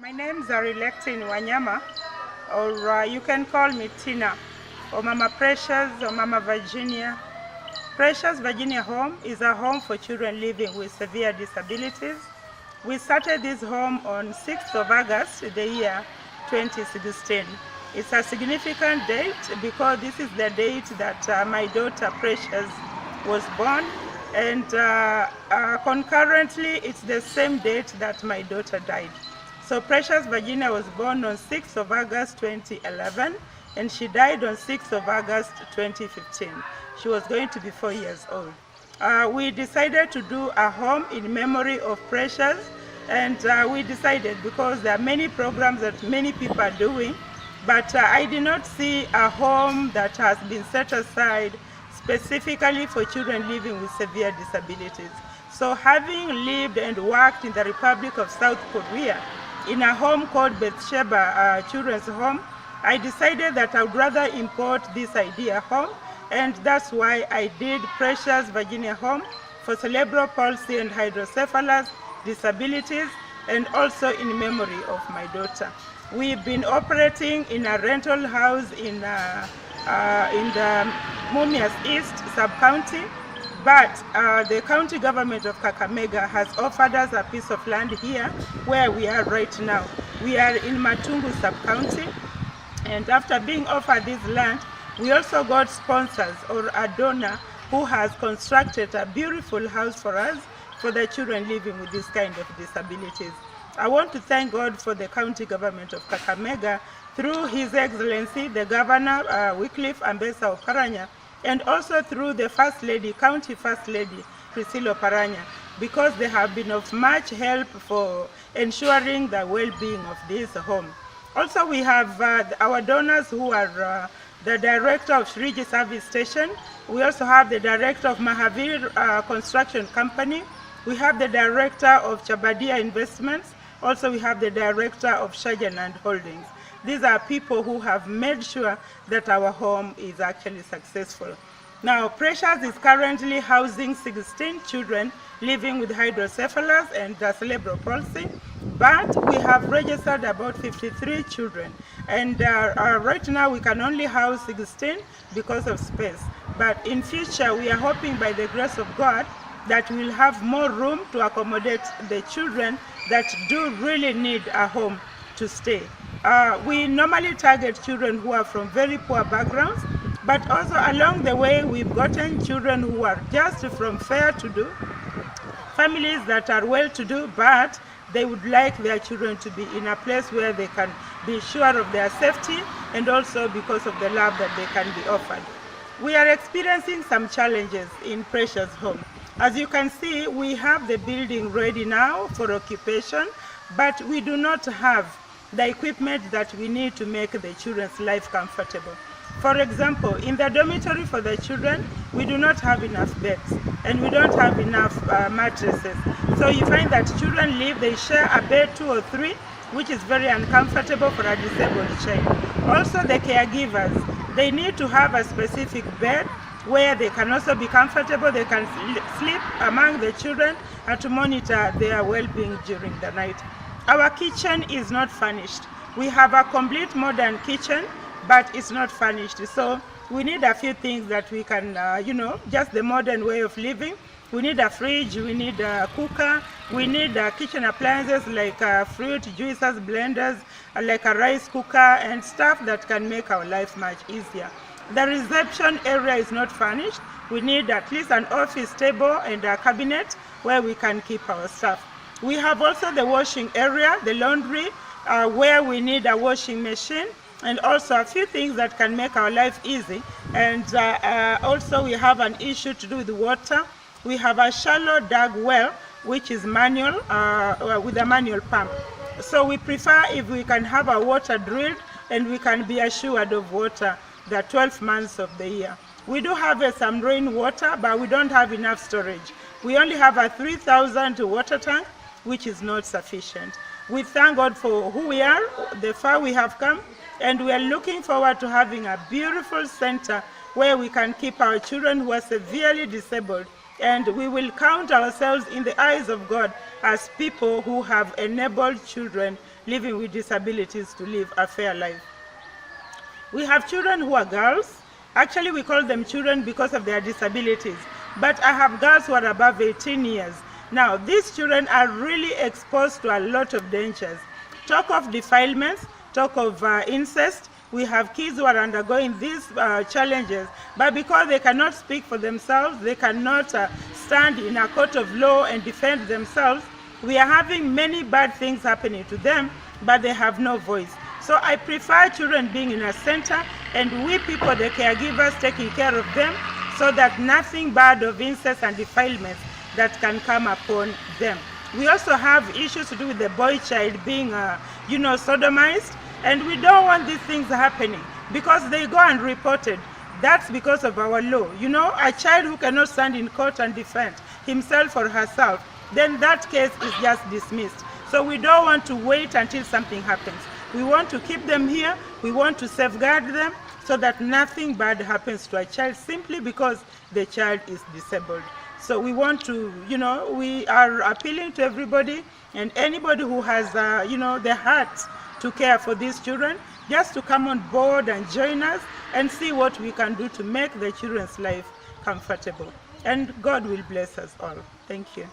My name is Arilectin Wanyama, or you can call me Tina, or Mama Precious, or Mama Virginia. Precious Virginia Home is a home for children living with severe disabilities. We started this home on 6th of August, the year 2016. It's a significant date because this is the date that my daughter Precious was born, and concurrently it's the same date that my daughter died. So Precious Virginia was born on 6th of August 2011, and she died on 6th of August 2015. She was going to be 4 years old. We decided to do a home in memory of Precious, and we decided because there are many programs that many people are doing, but I did not see a home that has been set aside specifically for children living with severe disabilities. So having lived and worked in the Republic of South Korea, in a home called Bathsheba Children's Home, I decided that I would rather import this idea home, and that's why I did Precious Virginia Home for cerebral palsy and hydrocephalus disabilities, and also in memory of my daughter. We've been operating in a rental house in the Mumias East sub-county, but the county government of Kakamega has offered us a piece of land here where we are right now. We are in Matungu sub-county, and after being offered this land, we also got sponsors or a donor who has constructed a beautiful house for us for the children living with this kind of disabilities. I want to thank God for the county government of Kakamega through His Excellency, the Governor Wycliffe Ambassa Oparanya, and also through the First Lady, County First Lady, Priscilla Oparanya, because they have been of much help for ensuring the well-being of this home. Also, we have our donors who are the director of Shriji Service Station. We also have the director of Mahavir Construction Company. We have the director of Chabadia Investments. Also, we have the director of Shajanand Holdings. These are people who have made sure that our home is actually successful. Now, Precious is currently housing 16 children living with hydrocephalus and cerebral palsy, but we have registered about 53 children. And right now we can only house 16 because of space. But in future, we are hoping by the grace of God that we'll have more room to accommodate the children that do really need a home to stay. We normally target children who are from very poor backgrounds, but also along the way we've gotten children who are just from fair-to-do, families that are well-to-do, but they would like their children to be in a place where they can be sure of their safety, and also because of the love that they can be offered. We are experiencing some challenges in Precious Home. As you can see, we have the building ready now for occupation, but we do not have the equipment that we need to make the children's life comfortable. For example, in the dormitory for the children, we do not have enough beds, and we don't have enough mattresses. So you find that children live, they share a bed 2 or 3, which is very uncomfortable for a disabled child. Also, the caregivers, they need to have a specific bed where they can also be comfortable, they can sleep among the children, and to monitor their well-being during the night. Our kitchen is not furnished. We have a complete modern kitchen, but it's not furnished. So we need a few things that we can, just the modern way of living. We need a fridge, we need a cooker, we need kitchen appliances like fruit juicers, blenders, like a rice cooker, and stuff that can make our life much easier. The reception area is not furnished. We need at least an office table and a cabinet where we can keep our stuff. We have also the washing area, the laundry, where we need a washing machine, and also a few things that can make our life easy. And also we have an issue to do with water. We have a shallow dug well, which is manual, with a manual pump. So we prefer if we can have our water drilled and we can be assured of water the 12 months of the year. We do have some rainwater, but we don't have enough storage. We only have a 3,000 water tank, which is not sufficient. We thank God for who we are, the far we have come, and we are looking forward to having a beautiful center where we can keep our children who are severely disabled and we will count ourselves in the eyes of God as people who have enabled children living with disabilities to live a fair life. We have children who are girls. Actually, we call them children because of their disabilities, but I have girls who are above 18 years. Now, these children are really exposed to a lot of dangers. Talk of defilements, talk of incest. We have kids who are undergoing these challenges, but because they cannot speak for themselves, they cannot stand in a court of law and defend themselves, we are having many bad things happening to them, but they have no voice. So I prefer children being in a center and we people, the caregivers, taking care of them so that nothing bad of incest and defilements that can come upon them. We also have issues to do with the boy child being, sodomized, and we don't want these things happening because they go unreported. That's because of our law. A child who cannot stand in court and defend himself or herself, then that case is just dismissed. So we don't want to wait until something happens. We want to keep them here. We want to safeguard them so that nothing bad happens to a child simply because the child is disabled. So we want to, we are appealing to everybody and anybody who has, the heart to care for these children, just to come on board and join us and see what we can do to make the children's life comfortable. And God will bless us all. Thank you.